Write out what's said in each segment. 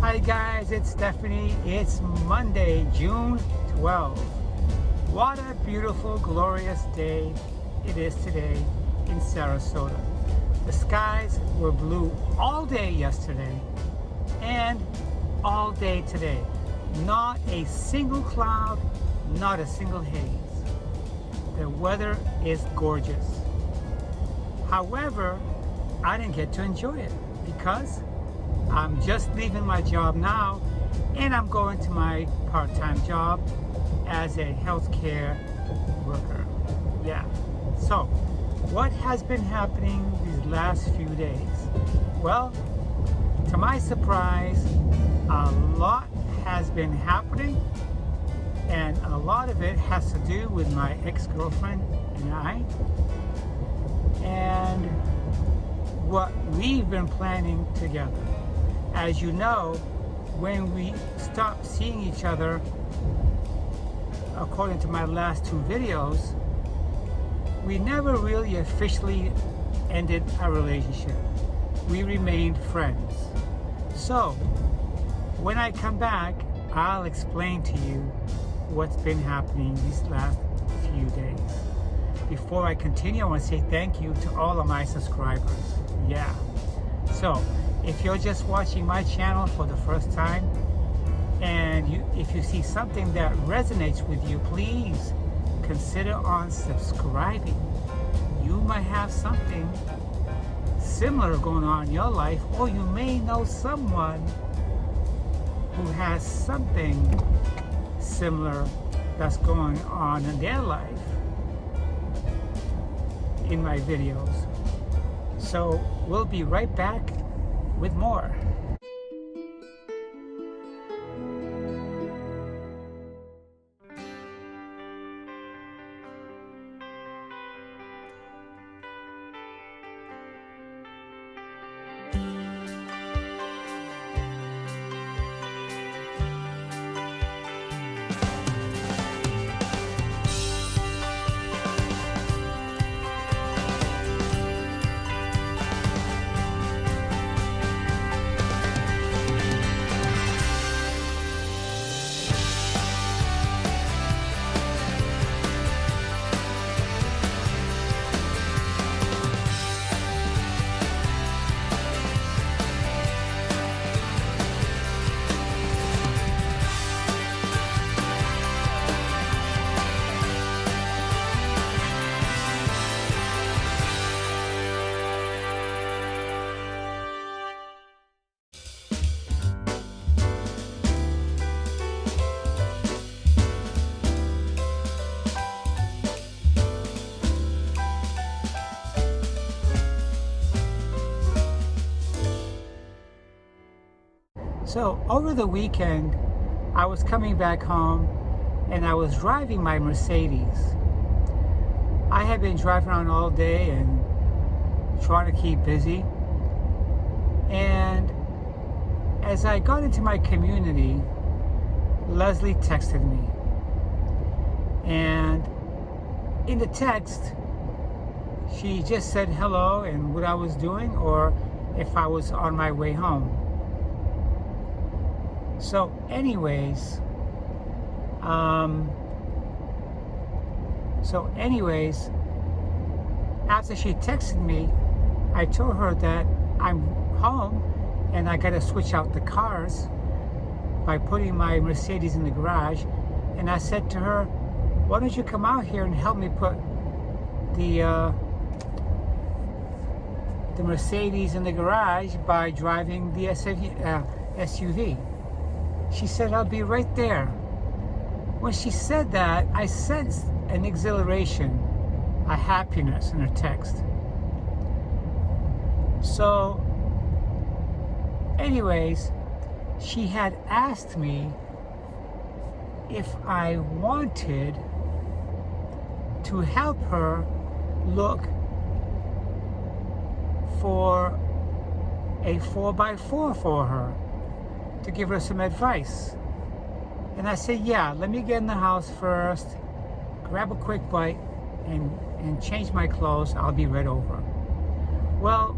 Hi guys, it's Stephanie. It's Monday, June 12th. What a beautiful, glorious day it is today in Sarasota. The skies were blue all day yesterday and all day today. Not a single cloud, not a single haze. The weather is gorgeous. However, I didn't get to enjoy it because I'm just leaving my job now and I'm going to my part-time job as a healthcare worker. Yeah. So, what has been happening these last few days? Well, to my surprise, a lot has been happening, and a lot of it has to do with my ex-girlfriend and I, and what we've been planning together. As you know, when we stopped seeing each other, according to my last two videos, we never really officially ended our relationship. We remained friends. So, when I come back, I'll explain to you what's been happening these last few days. Before I continue, I want to say thank you to all of my subscribers. Yeah. So, if you're just watching my channel for the first time, and if you see something that resonates with you, please consider on subscribing. You might have something similar going on in your life, or you may know someone who has something similar that's going on in their life in my videos. So we'll be right back with more. So over the weekend, I was coming back home and I was driving my Mercedes. I had been driving around all day and trying to keep busy. And as I got into my community, Leslie texted me. And in the text, she just said hello and what I was doing, or if I was on my way home. So anyways, after she texted me, I told her that I'm home and I gotta switch out the cars by putting my Mercedes in the garage. And I said to her, why don't you come out here and help me put the Mercedes in the garage by driving the SUV. She said, I'll be right there. When she said that, I sensed an exhilaration, a happiness in her text. So, anyways, she had asked me if I wanted to help her look for a 4x4 for her, to give her some advice. And I said, yeah, let me get in the house first, grab a quick bite, and change my clothes. I'll be right over. Well,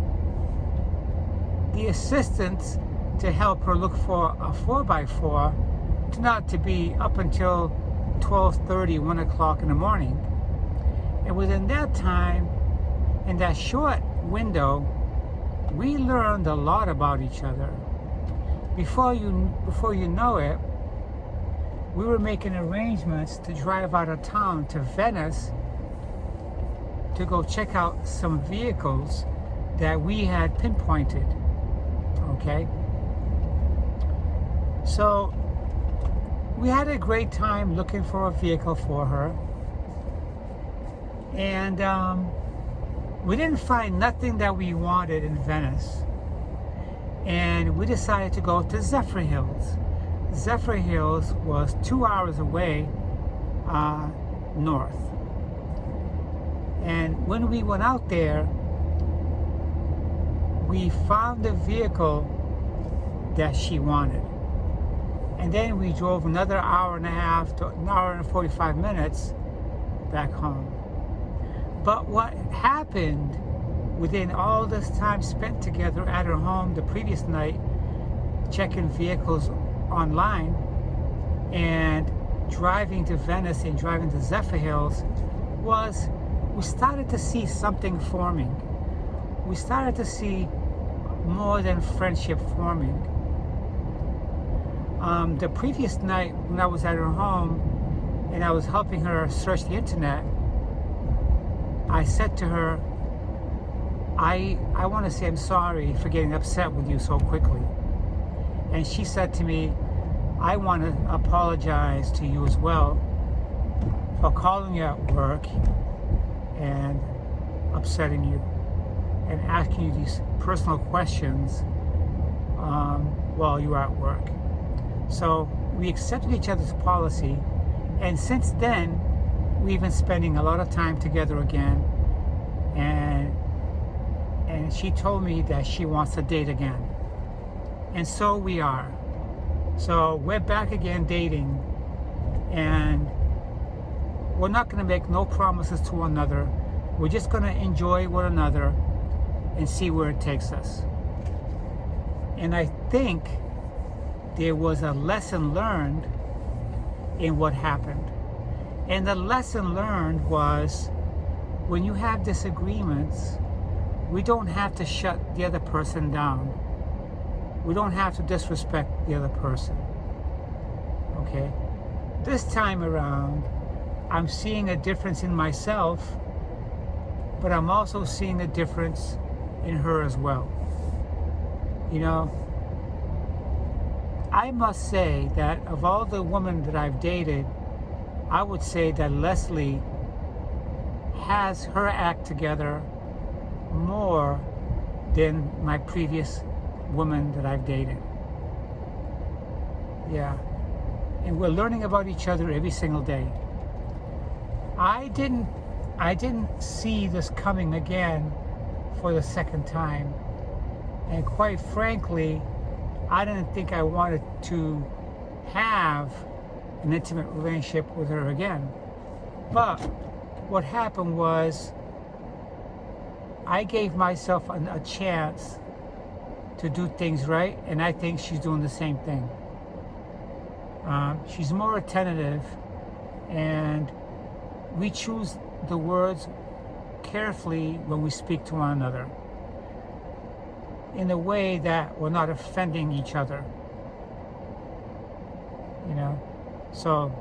the assistant to help her look for a 4x4 turned out to be up until 12:30, 1 o'clock in the morning. And within that time, in that short window, we learned a lot about each other. Before you know it, we were making arrangements to drive out of town to Venice to go check out some vehicles that we had pinpointed. Okay? So we had a great time looking for a vehicle for her. And we didn't find nothing that we wanted in Venice. And we decided to go to TheTruthReelz-A. TheTruthReelz-A was 2 hours away north. And when we went out there, we found a vehicle that she wanted. And then we drove another hour and a half to an hour and 45 minutes back home. But what happened within all this time spent together at her home the previous night, checking vehicles online and driving to Venice and driving to TheTruthReelz-A, was we started to see something forming. We started to see more than friendship forming. The previous night when I was at her home and I was helping her search the internet, I said to her, I want to say I'm sorry for getting upset with you so quickly. And she said to me, I want to apologize to you as well for calling you at work and upsetting you and asking you these personal questions while you were at work. So we accepted each other's policy, and since then we've been spending a lot of time together again, and she told me that she wants to date again, and so we are. So we're back again dating, and we're not going to make no promises to one another. We're just going to enjoy one another and see where it takes us. And I think there was a lesson learned in what happened. And the lesson learned was, when you have disagreements, we don't have to shut the other person down. We don't have to disrespect the other person. Okay? This time around, I'm seeing a difference in myself, but I'm also seeing a difference in her as well. You know, I must say that of all the women that I've dated, I would say that Leslie has her act together more than my previous woman that I've dated. Yeah. And we're learning about each other every single day. I didn't see this coming again for the second time. And quite frankly, I didn't think I wanted to have an intimate relationship with her again. But what happened was, I gave myself a chance to do things right, and I think she's doing the same thing. She's more attentive, and we choose the words carefully when we speak to one another, in a way that we're not offending each other. You know? So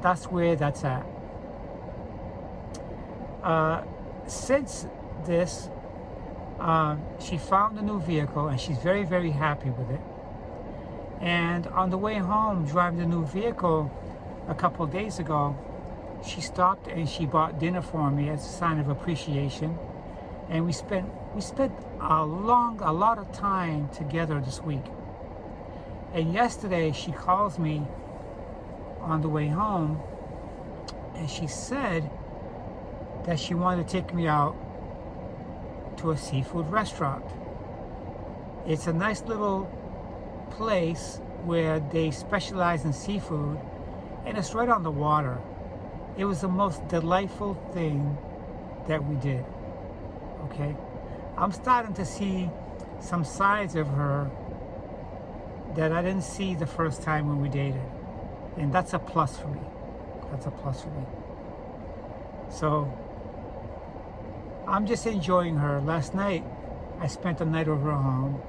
that's where that's at. Since this, she found a new vehicle, and she's very, very happy with it. And on the way home, driving the new vehicle a couple of days ago, she stopped and she bought dinner for me as a sign of appreciation. And we spent a lot of time together this week. And yesterday she calls me on the way home, and she said that she wanted to take me out to a seafood restaurant. It's a nice little place where they specialize in seafood, and it's right on the water. It was the most delightful thing that we did. Okay? I'm starting to see some sides of her that I didn't see the first time when we dated. And that's a plus for me. That's a plus for me. So I'm just enjoying her. Last night, I spent the night over at home,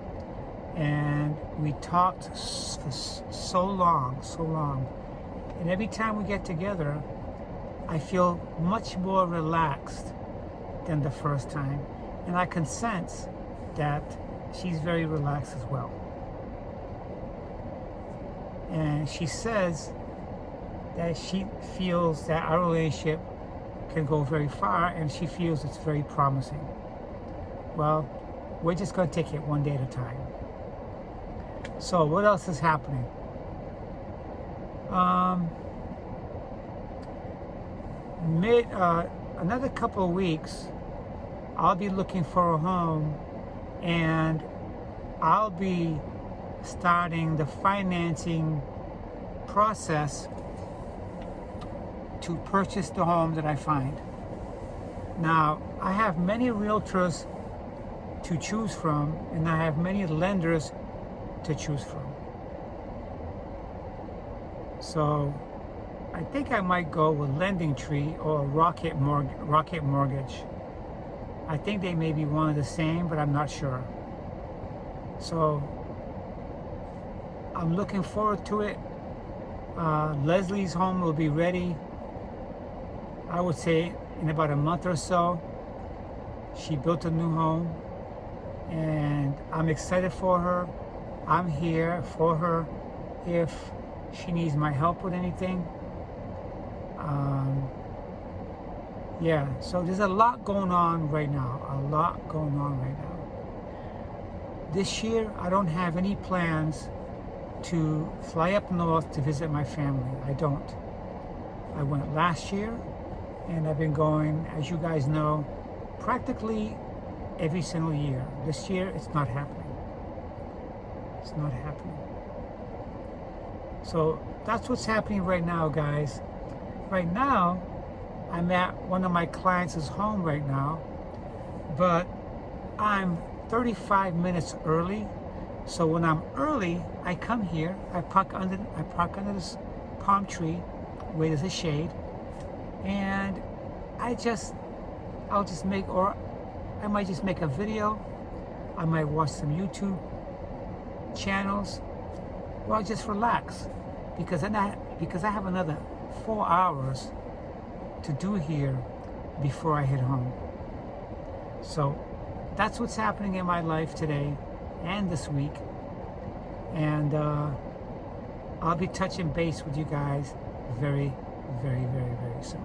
and we talked for so long. And every time we get together, I feel much more relaxed than the first time. And I can sense that she's very relaxed as well. And she says that she feels that our relationship can go very far, and she feels it's very promising. Well, we're just going to take it one day at a time. So what else is happening? Another couple of weeks, I'll be looking for a home, and I'll be starting the financing process to purchase the home that I find. Now, I have many realtors to choose from, and I have many lenders to choose from. So I think I might go with Lending Tree or Rocket Mortgage. I think they may be one of the same, but I'm not sure. So I'm looking forward to it. Leslie's home will be ready, I would say, in about a month or so. She built a new home, and I'm excited for her. I'm here for her if she needs my help with anything. Yeah, so there's a lot going on right now. This year, I don't have any plans to fly up north to visit my family. I don't. I went last year, and I've been going, as you guys know, practically every single year. This year, it's not happening. It's not happening. So that's what's happening right now, guys. Right now, I'm at one of my clients' home right now, but I'm 35 minutes early. So when I'm early, I come here, I park under this palm tree where there's a shade, and I might just make a video. I might watch some YouTube channels, or I'll just relax, because I have another 4 hours to do here before I head home. So that's what's happening in my life today and this week, and I'll be touching base with you guys very, very, very, very soon.